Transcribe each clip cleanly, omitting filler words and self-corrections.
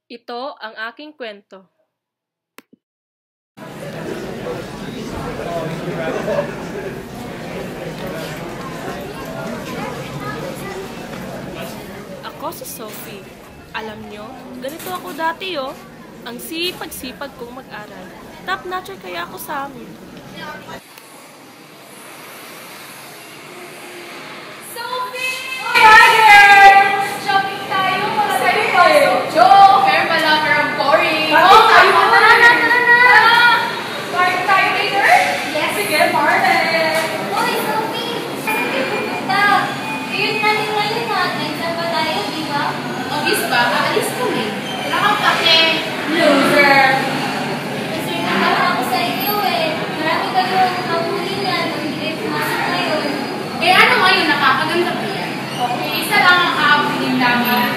Ito ang aking kwento. Ako si Sophie. Alam nyo, ganito ako dati Ang sipag-sipag kong mag-aral. Top notcher kaya ako sa amin. Sophie! Hi, girls! Shopping tayo. Wala tayo pasok. Joke! Pero pala, pero boring. Tayo mo. Tara na! Party tayo later? Yes. Sige, party! Hoy, Sophie! Saan kayo pupunta? Yun natin ngayon natin. Saan ba tayo, di ba? Obvious ba? Aalis kami. Wala kang pake. Loser! Kasi nagkakaroon ako sa iyo eh. Marami kayong mahulingan. Hindi kayo pumasok ngayon. Eh ano ngayon? Nakakaganda pa yan. Okay, isa lang ang aabulin namin.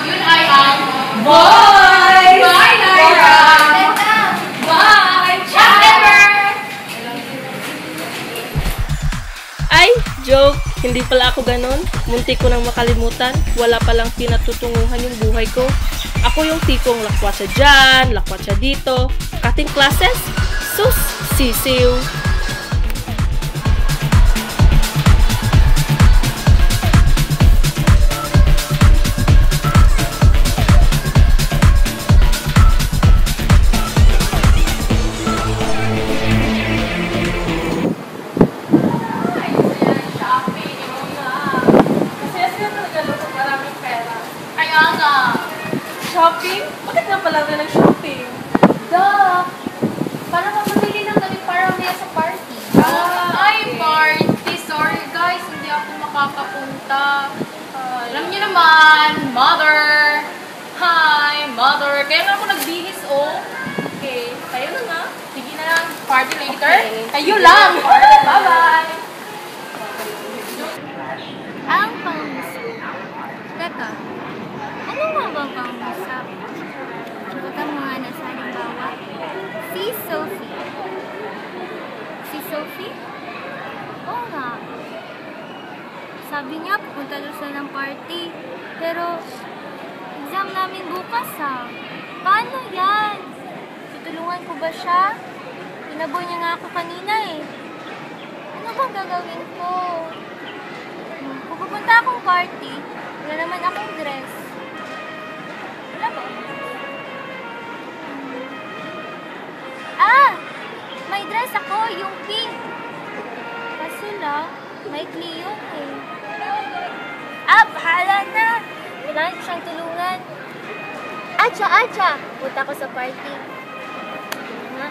Yun ay ang boys! Bye, Naira! Teka! Bye! Whatever! Ay, joke! Hindi pala ako ganon. Munti ko nang makalimutan. Wala palang pinatutunguhan yung buhay ko. Ako yung tipong lakwatsa dyan, lakwatsa dito. Cutting classes? Sus! Sisiw! Shopping? Bakit nga pala rin ng shopping? Duh! Para mamamili lang kami para maya sa party. Ay, party! Sorry guys, hindi ako makakapunta. Alam niyo naman, mother! Hi, mother! Kaya nga ako nagbihis, Okay, kayo na nga. Sige na lang, party later. Okay. Kayo lang! Bye-bye! Ang pangusap. Teka, ano nga ba ang pangusap? Ikutan mo nga na sa halimbawa. Si Sophie. Si Sophie? Oo nga. Sabi niya, pupunta doon sila ng party. Pero, exam namin bukas Paano yan? Tutulungan ko ba siya? Pinaboy niya nga ako kanina eh. Ano bang gagawin ko? Kung pupunta akong party, wala naman akong dress. Wala ba? May dress ako, yung pink. Kaso lang, may Cleo eh. Bahala na. Kailangan ko siyang tulungan. Atcha! Punta ko sa party. Nga.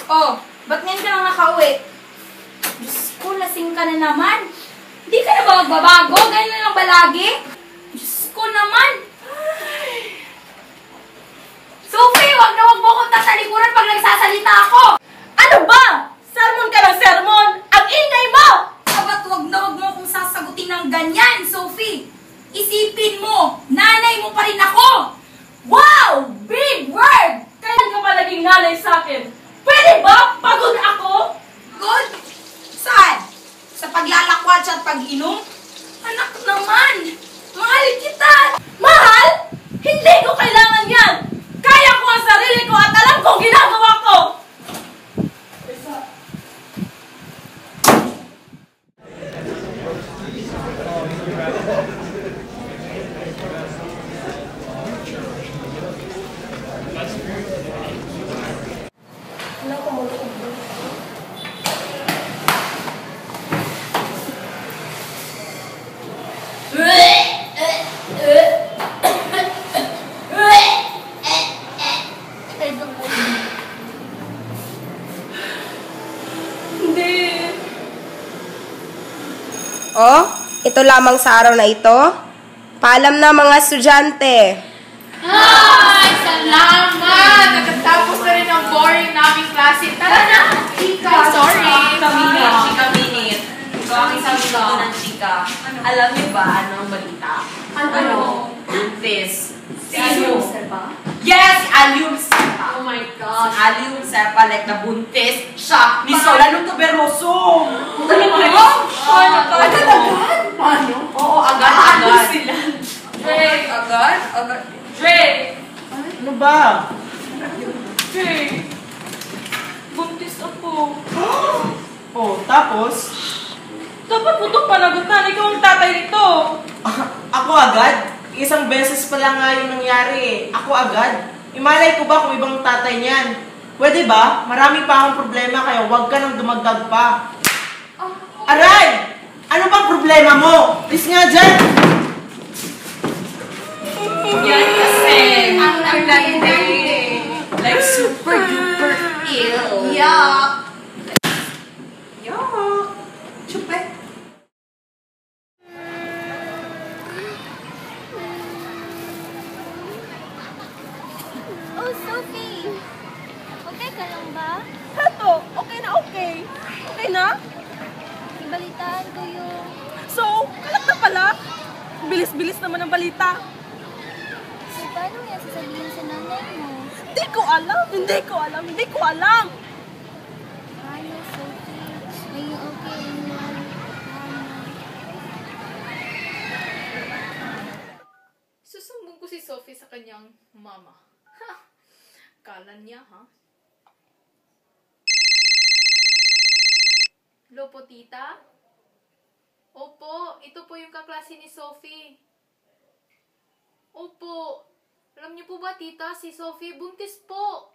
Oh, ba't ngayon ka lang nakauwi? Diyos ko, lasing ka na naman. Hindi ka na ba magbabago? Ganyan na lang ba lagi? Diyos ko naman. Sophie, wag mo akong tatalikuran pag nagsasalita ako. Ano ba? Sermon ka ng sermon. Ang ingay mo! Sabat wag na wag mo akong sasagutin ng ganyan, Sophie. Isipin mo, nanay mo pa rin ako. Wow! Big word! Kailan ka pa naging nanay bagay sa akin. Pwede ba? Pagod ako? Good? Saan? Sa paglalakwat at pag-inom? Anak naman! Mahal kita! Mahal? Hindi ko kailangan yan! Kaya ko ang sarili ko at alam ko ginagawa ko! Oh, ito lamang sa araw na ito. Paalam na mga estudyante. Hi! Salamat! Nakatapos na rin ang boring naming klase. Tara na! Chika! Sorry! Chika minute. Ikaw ang isang minuto ng chika. Alam niyo ba ano ang balita? Ano? This. Si Alium Sepa? Yes! Si Alium Sepa. Oh my Si God! Alium Sepa, like nabuntis siya ni Solano Tuberoso. Agad-agad? Paano? Oo, agad-agad. sila? Dre! Agad? Agad. Dre! Ano ba? Dre! Buntis ako. Oh, tapos? Dapat mo itong panagutan. Ikaw ang tatay nito. Ako agad? Isang beses pa lang nga yung nangyari. Ako agad? Imalay ko ba kung ibang tatay niyan? Pwede ba? Marami pa akong problema kaya huwag ka nang dumagdag pa. Aray! Ano bang problema mo? Please nga dyan! Yan kasi. Ang nagdagdag. Like super duper ill. Yuck! Yuck. Chupe. Oh, Sophie! Okay ka lang ba? Hato, okay na okay. Okay na? Ibalitaan ko yung... So, kalat na pala. Bilis-bilis naman ang balita. So, paano yan sasabihin sa nanay mo? Hindi ko alam. Hindi ko alam. Hindi ko alam. Ano, Sophie? Are you okay in your... Susumbong ko si Sophie sa kanyang mama. Ha! Kala niya, ha? Hello po, tita? Opo, ito po yung kaklase ni Sophie. Opo. Alam niyo po ba, tita, si Sophie buntis po.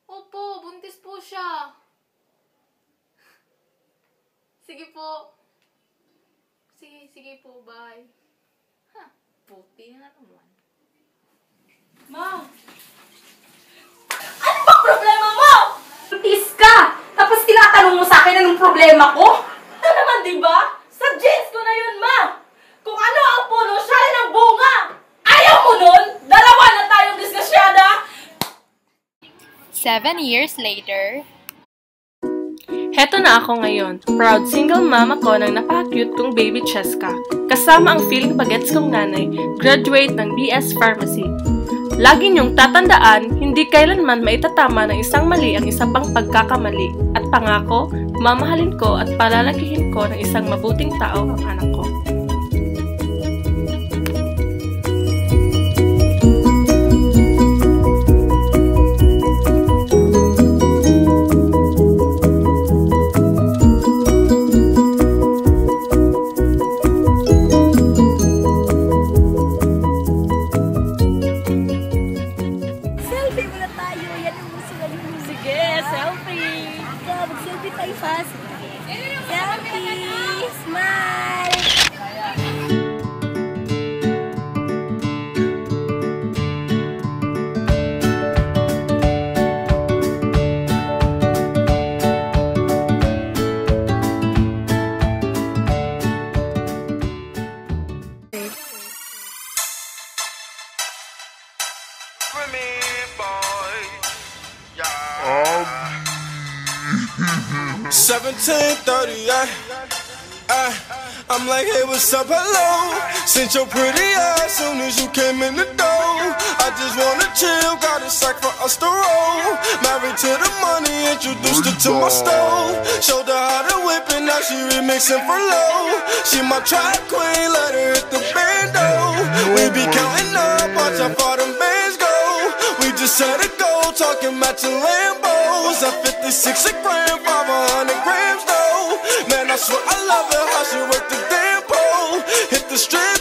Opo, buntis po siya. Sige po. Sige po, bye. Ha, puti nga naman. Ma! Ano ba problema mo? Buntis ka! Tapos tinatanong mo sa akin anong problema ko? Ito naman, di ba? Sa jeans ko na yun, ma! Kung ano ang puno, siya rin ang bunga! Ayaw mo nun? Dalawa na tayong disgasyada! 7 years later. Heto na ako ngayon. Proud single mama ko ng napaka-cute kong baby Cheska. Kasama ang feeling bagets kong nanay, graduate ng BS Pharmacy. Lagi niyong tatandaan, hindi kailanman maitatama ng isang mali ang isa pang pagkakamali. At pangako, mamahalin ko at palalakihin ko ng isang mabuting tao ang anak ko. Selfie muna tayo. Yan ang gusto ng music. Sige, selfie! Mag-selfie tayo fast. Selfie! Smile! For me, boy. Yeah. 17:30, I'm like, hey, what's up, hello? Sent your pretty ass soon as you came in the door. I just wanna chill, got a sack for us to roll. Married to the money, introduced her to my stove. Showed her how to whip it, now she remixing for low. She my track queen, let her hit the bando. We be counting up, watch how far them bands go. We just set a goal, talking matching Lambos. At 56 a gram, 500 grams though. Man, I swear I love her, how she work the damn pole. Hit the strip